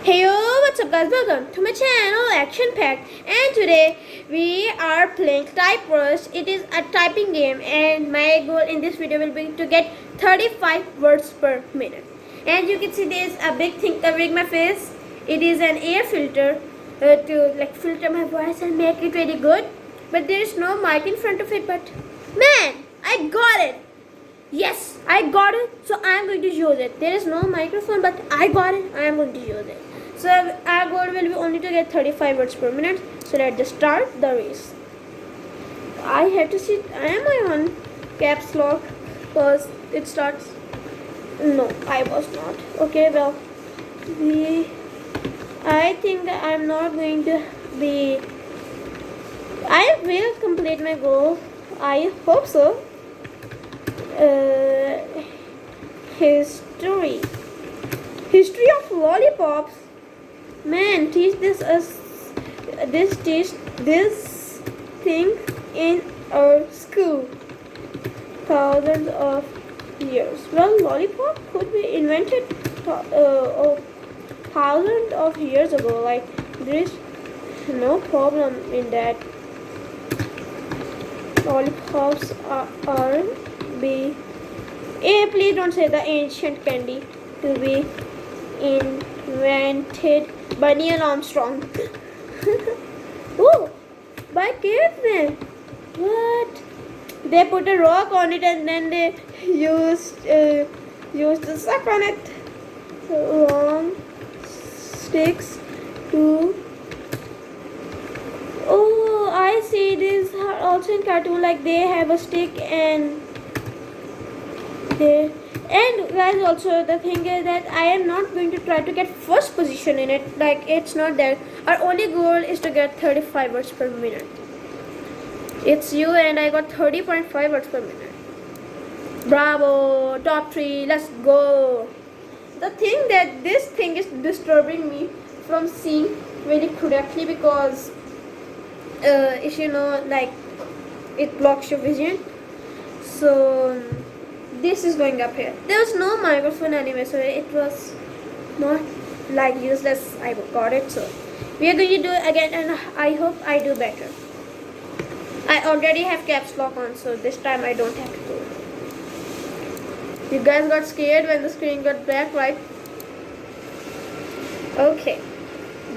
Hey yo, what's up guys? Welcome to my channel Action Pack, and today we are playing Type Words. It is a typing game and my goal in this video will be to get 35 words per minute. And you can see there's a big thing covering my face. It is an air filter to filter my voice and make it really good. But there is no mic in front of it, but man, I got it! Yes, I got it, so I am going to use it. There is no microphone, but I got it, I am going to use it. So our goal will be only to get 35 words per minute. So let's just start the race. I have to see, am I on caps lock? Because it starts. No, I was not. Okay, well, I think I'm not going to be. I will complete my goal. I hope so. History of lollipops. Man, teach this thing in our school. Thousands of years. Well, lollipop could be invented thousands of years ago. Like, there is no problem in that. Lollipops are be. Please don't say the ancient candy to be invented by Neil Armstrong. Oh, by cavemen. What? They put a rock on it and then they used to suck on it. So long sticks to. Oh, I see. This also in cartoon. Like they have a stick and. And guys, also the thing is that I am not going to try to get first position in it. Like, it's not that. Our only goal is to get 35 words per minute. It's you and I got 30.5 words per minute. Bravo, top 3, let's go. The thing that this thing is disturbing me from seeing very correctly, because if you know, like, it blocks your vision. So this is going up here. There was no microphone anyway, so it was not like useless. I got it. So we are going to do it again, and I hope I do better. I already have caps lock on, so this time I don't have to do it. You guys got scared when the screen got black, right? Okay.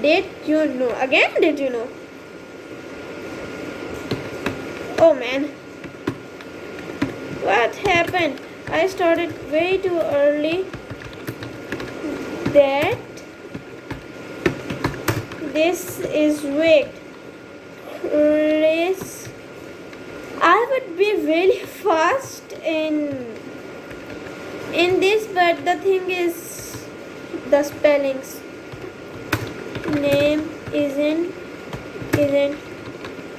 Did you know? Again, did you know? Oh man. What happened? I started way too early. That this is rigged. Race. I would be really fast in this, but the thing is the spellings. Name isn't.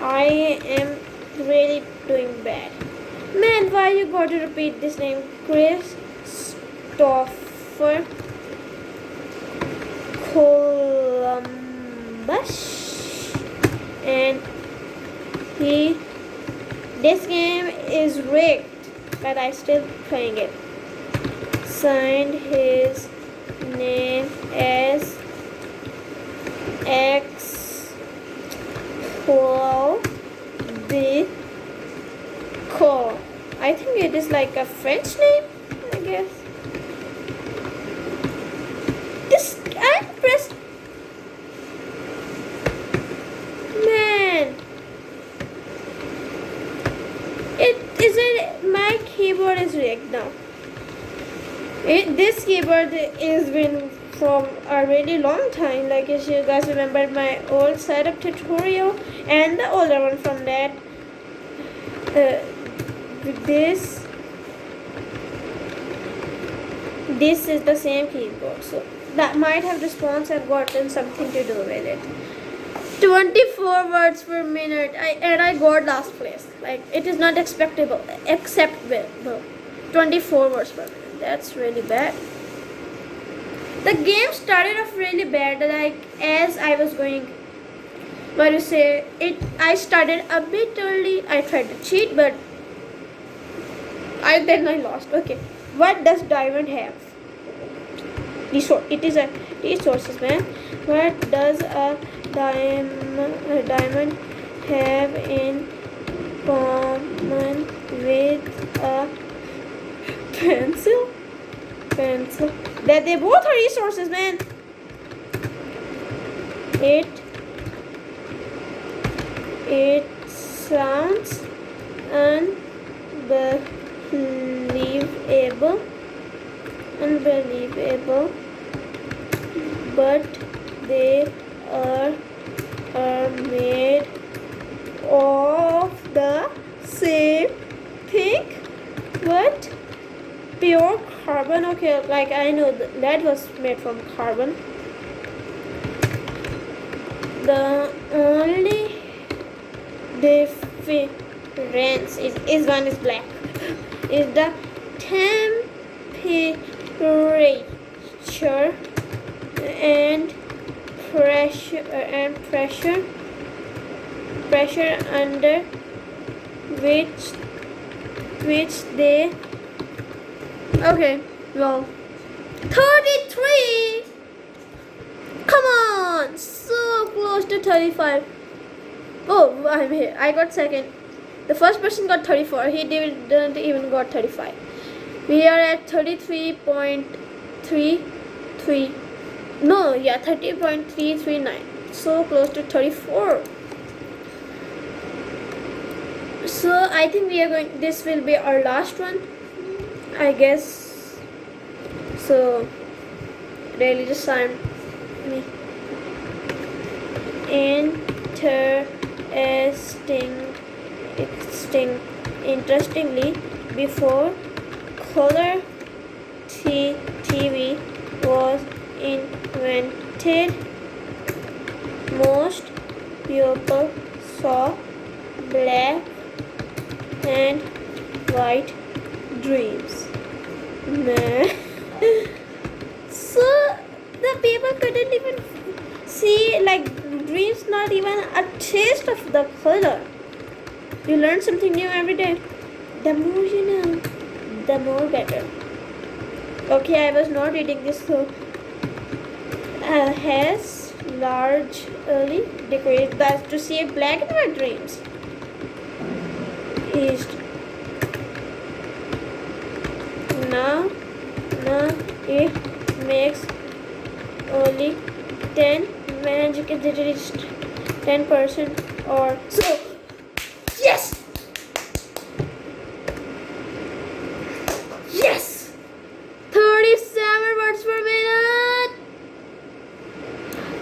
I am really doing bad. Man, why you got to repeat this name? Christopher Columbus. And this game is rigged, but I still playing it. Signed his name as X the Call. I think it is like a French name, I guess. This I pressed. Man, my keyboard is rigged now. This keyboard is been from a really long time. Like, if you guys remember my old setup tutorial and the older one from that. This is the same keyboard, so that might have response have gotten something to do with it. 24 words per minute, and I got last place. Like, it is not acceptable. 24 words per minute. That's really bad. The game started off really bad. Like, as I was going, what do you say? I started a bit early. I tried to cheat, but then I lost. Okay, what does diamond have? It is a resources, man. What does a diamond have in common with a pencil? That they both are resources, man. It sounds unbelievable, but they are made of the same thing. What? Pure carbon? Okay, like I know that was made from carbon. The only difference is one is black, is the temperature and pressure under which they. Okay, well, 33. Come on, so close to 35. Oh, I'm here. I got second. The first person got 34. He didn't even got 35. We are at 33.33. No, yeah, 30.339. So close to 34. So I think we are going. This will be our last one, I guess. So really just sign me. Interestingly, before color TV was invented, most people saw black and white dreams. Man. So the people couldn't even see, like, dreams, not even a taste of the color. You learn something new every day. The more you know, the more better. Okay, I was not reading this, so has largely decorated that to see black and white dreams. East. Now it makes only 10 manage, you can reach 10% or so. Yes! Yes! 37 words per minute!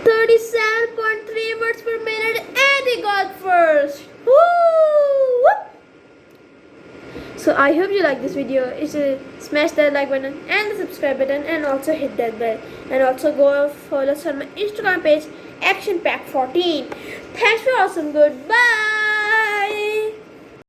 37.3 words per minute, and we got first! Woo! So I hope you like this video. Smash that like button and the subscribe button, and also hit that bell, and also go follow us on my Instagram page, Action Pack 14. Thanks for awesome. Goodbye.